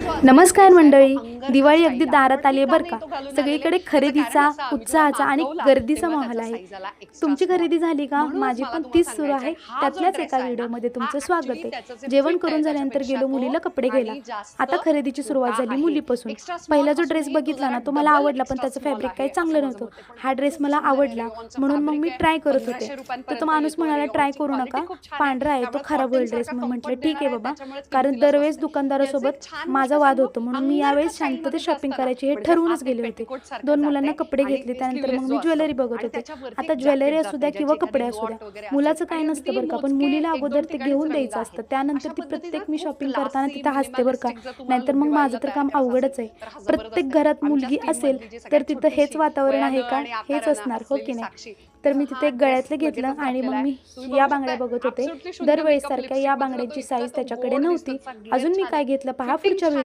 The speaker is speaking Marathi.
नमस्कार मंडळी, दिवाळी अगदी दारात आली आहे बरं का. सगळीकडे खरेदीचा, उत्साहाचा आणि गर्दीचा माहोल आहे. तुमची खरेदी झाली का? माझी पण तीच सुरू आहे. त्यातल्याच एका व्हिडिओमध्ये तुमचं स्वागत आहे. जेवण करून झाल्यानंतर गेलो मुलीला कपडे घ्यायला. आता खरेदीची सुरुवात झाली मुलीपासून. पहिला जो ड्रेस बघितला ना, तो मला आवडला, पण त्याचं फॅब्रिक काही चांगलं नव्हतं. हा ड्रेस मला आवडला म्हणून मग मी ट्राय करत होते. तर तो माणूस म्हणाला, ट्राय करू नका, पांढरा आहे तो, खराब होईल ड्रेस. मी म्हटलं ठीक आहे बाबा, कारण दरवेळेस दुकानदारासोबत माझा वाद होतो, म्हणून मी यावेळेस शांततेत शॉपिंग करायची हे ठरवूनच गेले होते. 2 मुलांना कपडे घेतले, त्यानंतर मग मी ज्वेलरी बघत होते. आता ज्वेलरी असू द्या किंवा कपडे असू द्या, मुलाचं काही नसतं बरं का, पण मुलीला अगोदर ते घेऊन द्यायचं असतं. त्यानंतर ती प्रत्येक मी शॉपिंग करताना तिथं हसते बरं का, नाहीतर मग माझं तर काम अवघडच आहे. प्रत्येक घरात मुलगी असेल तर तिथं हेच वातावरण आहे का? हेच असणार, हो की नाही? तर मी तिथे एक गळ्यातलं घेतलं आणि मग मी या बांगड्या बघत होते. दरवेळेस सारख्या या बांगड्यांची साईज त्याच्याकडे नव्हती. अजून मी काय घेतलं पहा पुढच्या